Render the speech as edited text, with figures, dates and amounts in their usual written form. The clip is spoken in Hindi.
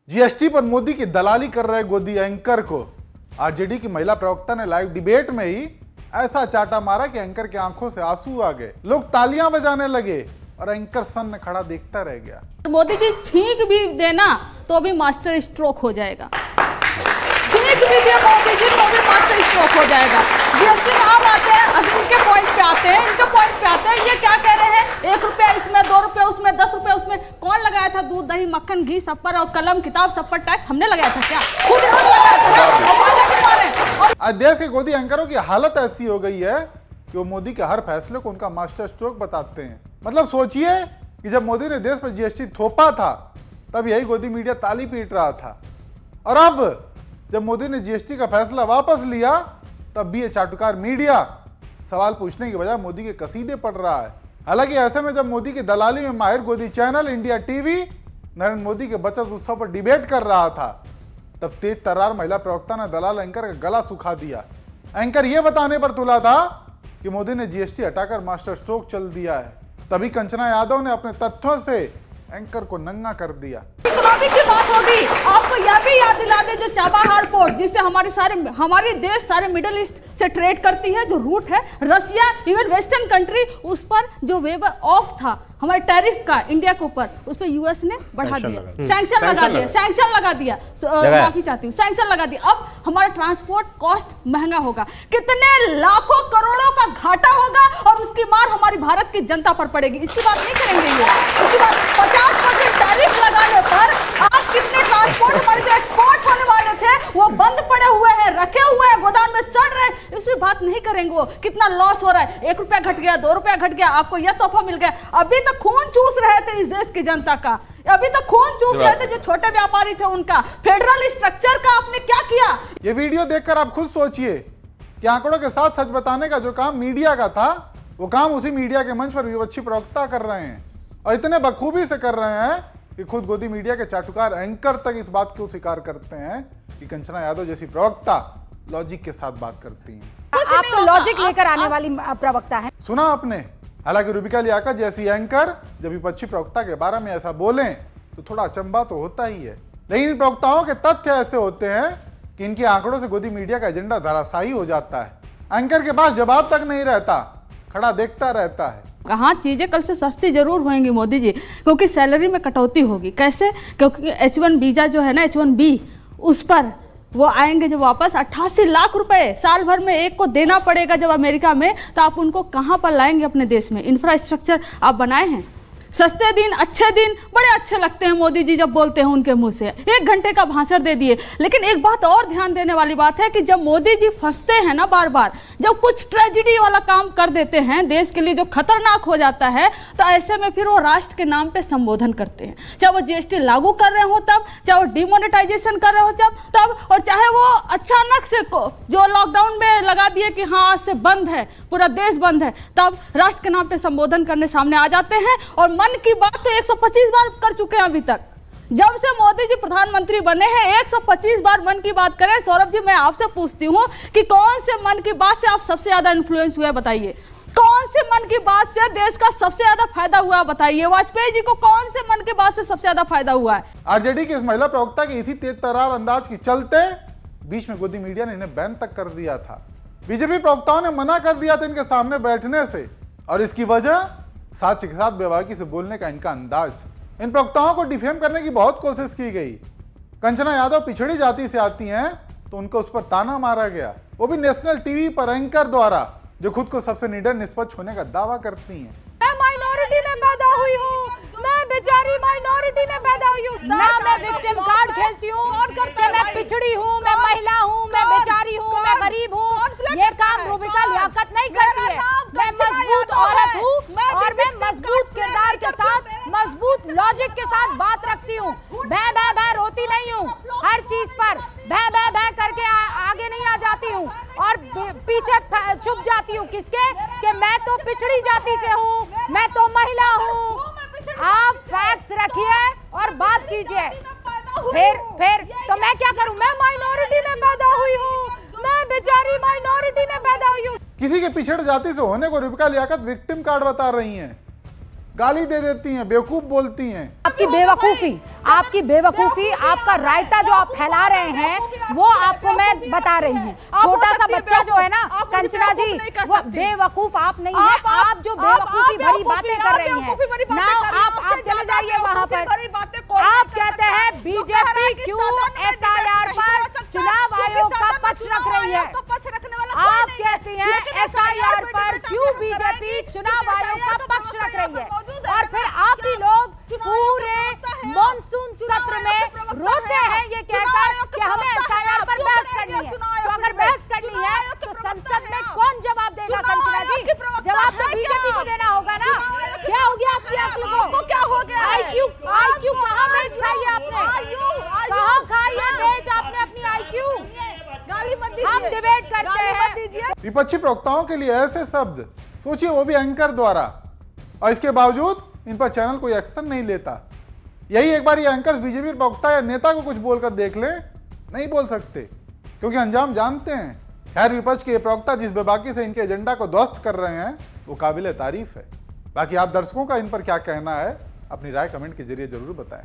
जीएसटी पर मोदी की दलाली कर रहे गोदी एंकर को आरजेडी की महिला प्रवक्ता ने लाइव डिबेट में ही ऐसा चाटा मारा कि एंकर की आंखों से आंसू आ गए, लोग तालियां बजाने लगे और एंकर सन्न खड़ा देखता रह गया। मोदी जी छींक भी देना तो भी मास्टर स्ट्रोक हो जाएगा, छींक भी दे मोदी जी तो भी मास्टर स्ट्रोक हो जाएगा। जीएसटी में आप आते हैं, इनके पॉइंट पे आते हैं, इनके पॉइंट पे आते हैं। ये क्या कह रहे हैं, 1 रुपया इसमें, 2 रुपये उसमें, 10 रुपये उसमें। कौन लगाया था दूध दही मक्खन घी सब पर, और कलम किताब सब पर टैक्स हमने लगाया था क्या? खुद लगाया था। आज देश के गोदी एंकरों की हालत ऐसी हो गई है कि वो मोदी के हर फैसले को उनका मास्टर स्ट्रोक बताते हैं। मतलब सोचिए कि जब मोदी ने देश पर जीएसटी थोपा था तब यही गोदी मीडिया ताली पीट रहा था, और अब जब मोदी ने जीएसटी का फैसला वापस लिया तब भी ये चाटुकार मीडिया सवाल पूछने की बजाय मोदी के कसीदे पढ़ रहा है। हालांकि ऐसे में जब मोदी की दलाली में माहिर गोदी channel India TV Narendra Modi के बचत उत्सव पर डिबेट कर रहा था, तब तेज तर्रार महिला प्रवक्ता ने दलाल एंकर का गला सुखा दिया। एंकर यह बताने पर तुला था कि मोदी ने जीएसटी हटाकर मास्टर स्ट्रोक चल दिया है। तभी कंचना यादव ने अपने तथ्यों से एंकर को नंगा कर दिया। इकोनॉमी की बात होगी, आपको यह भी याद दिला दे जो चाबाहार पोर्ट जिससे हमारे देश सारे मिडिल ईस्ट से ट्रेड करती है, जो रूट है रसिया इवन वेस्टर्न कंट्री, उस पर जो वेवर ऑफ था हमारे टैरिफ का इंडिया के ऊपर, उस पर यूएस ने बढ़ा दिया, सैंक्शन लगा दिया, माफी चाहती हूँ, सैंक्शन लगा दिया। अब हमारा ट्रांसपोर्ट कॉस्ट महंगा होगा, कितने लाखों करोड़ों का घाटा होगा और उसकी मार हमारी भारत की जनता पर पड़ेगी। इसकी बात नहीं करेंगे ये, इसकी बात 50% टैरिफ लगाने पर आप कितने ट्रांसपोर्ट हमारे जो एक्सपोर्ट होने वाले थे वो बंद पड़े हुए हैं, रखे हुए हैं, गोदाम में सड़ रहे हैं, इसकी बात नहीं करेंगे। वो कितना लॉस हो रहा है, 1 रुपया घट गया, 2 रुपया घट गया, आपको यह तोहफा मिल गया। अभी तक खून चूस रहे थे इस देश की जनता का, अभी तक खून चूस रहे थे जो छोटे व्यापारी थे उनका। फेडरल स्ट्रक्चर का आपने क्या किया? ये वीडियो देखकर आप खुद सोचिए कि आंकड़ों के साथ सच बताने का जो काम मीडिया का था, वो काम उसी मीडिया के मंच पर विपक्षी प्रवक्ता कर रहे हैं, और इतने बखूबी से कर रहे हैं कि खुद गोदी मीडिया के चाटुकार एंकर तक इस बात को स्वीकार करते हैं कि कंचना यादव जैसी प्रवक्ता लॉजिक के साथ बात करती हैं। आप तो लॉजिक लेकर आने वाली प्रवक्ता है। सुना आपने? हालांकि रूबिका लियाकत जैसी एंकर जब विपक्षी प्रवक्ता के बारे में ऐसा बोलें तो थोड़ा अचंभा तो होता ही है, लेकिन इन प्रवक्ताओं के तथ्य ऐसे होते हैं कि इनके आंकड़ों से गोदी मीडिया का एजेंडा धराशायी हो जाता है। एंकर के पास जवाब तक नहीं रहता, खड़ा देखता रहता है। हाँ, चीजें कल से सस्ती जरूर होंगी मोदी जी, क्योंकि सैलरी में कटौती होगी। कैसे? क्योंकि H1 वीजा जो है ना, H1B, उस पर वो आएंगे जब वापस 88 लाख रुपए साल भर में एक को देना पड़ेगा जब अमेरिका में, तो आप उनको कहाँ पर लाएंगे अपने देश में? इंफ्रास्ट्रक्चर आप बनाए हैं, सस्ते दिन अच्छे दिन बड़े अच्छे लगते हैं मोदी जी जब बोलते हैं उनके मुंह से, 1 घंटे का भाषण दे दिए। लेकिन एक बात और ध्यान देने वाली बात है कि जब मोदी जी फंसते हैं ना, बार बार जब कुछ ट्रेजिडी वाला काम कर देते हैं देश के लिए जो खतरनाक हो जाता है, तो ऐसे में फिर वो राष्ट्र के नाम पे संबोधन करते हैं, चाहे वो जीएसटी लागू कर रहे हो तब, चाहे वो डिमोनेटाइजेशन कर रहे हो तब, और चाहे वो अचानक से जो लॉकडाउन में लगा दिए कि हाँ आज से बंद है, पूरा देश बंद है, तब राष्ट्र के नाम पे संबोधन करने सामने आ जाते हैं। और मन की बात तो 125 बार कर चुके हैं अभी तक, जब से मोदी जी प्रधानमंत्री बने हैं 125 बार मन की बात करें। सौरभ जी, मैं आपसे पूछती हूँ कि कौन से मन की बात से आप सबसे ज्यादा इन्फ्लुएंस हुए, बताइए? कौन से मन की बात से देश का सबसे ज्यादा फायदा हुआ, बताइए? वाजपेयी जी को कौन से मन की बात से सबसे ज्यादा फायदा हुआ है? आरजेडी की इस महिला प्रवक्ता के इसी तेज तर्रार अंदाज की चलते बीच में गोदी मीडिया ने इन्हें बैन तक कर दिया था। बीजेपी प्रवक्ताओं ने मना कर दिया था इनके सामने बैठने से, और इसकी वजह साक्ष्य के साथ बेबाकी से बोलने का इनका अंदाज। इन प्रवक्ताओं को डिफेम करने की बहुत कोशिश की गई। कंचना यादव पिछड़ी जाति से आती हैं तो उनको उस पर ताना मारा गया, वो भी नेशनल टीवी पर एंकर द्वारा, जो खुद को सबसे निडर निष्पक्ष होने का दावा करती हैं। मैं माइनॉरिटी में पैदा हुई हूँ, मैं बेचारी माइनॉरिटी में पैदा हुई हूँ ना, मैं विक्टिम कार्ड खेलती हूँ कि मैं पिछड़ी हूँ, मैं महिला हूँ, मैं बेचारी हूँ, मैं गरीब हूँ। ये काम रूबिका लियाकत नहीं करती है। मैं मजबूत औरत हूँ और मैं मजबूत किरदार के साथ, मजबूत लॉजिक के साथ बात रखती हूँ। भै भै भै रोती नहीं हूँ, हर चीज पर भै भै भै करके आगे नहीं आ जाती हूँ और पीछे छुप जाती हूँ। किसके? कि मैं तो पिछड़ी जाति से हूँ, मैं तो महिला हूँ। आप फैक्ट्स रखिए और बात कीजिए। फिर तो मैं क्या करूं? मैं माइनॉरिटी में पैदा हुई हूँ, मैं बेचारी माइनॉरिटी में पैदा हुई हूँ। किसी के पिछड़ जाति से होने को रूबिका लियाकत विक्टिम कार्ड बता रही हैं, गाली दे देती हैं, बेवकूफ बोलती हैं। आपकी बेवकूफी, आपका रायता जो आप फैला रहे हैं वो आपको मैं बता रही हूँ। छोटा सा बच्चा जो है ना कंचना जी, वो बेवकूफ आप नहीं है, आप जो बेवकूफी भरी बातें कर रही हैं ना, आप चले जाइए वहां पर। आप कहते हैं बीजेपी क्यों SIR पर चुनाव आयोग का पक्ष रख रही है, आप कहती हैं SIR पर क्यों बीजेपी चुनाव आयोग का पक्ष रख रही है, और फिर आप ही लोग पूरे मॉनसून सत्र में रोते हैं ये कहकर कि हमें SIR पर बहस करनी है। तो अगर बहस करनी है तो संसद में कौन जवाब देगा कंचना जी? जवाब तो बीजेपी को देना होगा ना। क्या हो गया आपकी अक्ल को? क्या हो गया? IQ कहाँ बेच खाई आपने? कहाँ खाई है बेच आपने अपनी IQ? हम डिबेट करते हैं। विपक्षी प्रवक्ताओं के लिए ऐसे शब्द, सोचिए वो भी एंकर द्वारा, और इसके बावजूद इन पर चैनल कोई एक्शन नहीं लेता। यही एक बार ये एंकर्स बीजेपी प्रवक्ता या नेता को कुछ बोलकर देख ले, नहीं बोल सकते क्योंकि अंजाम जानते हैं। खैर, विपक्ष के प्रवक्ता जिस बेबाकी से इनके एजेंडा को ध्वस्त कर रहे हैं वो काबिल तारीफ है। बाकी आप दर्शकों का इन पर क्या कहना है, अपनी राय कमेंट के जरिए जरूर बताएं।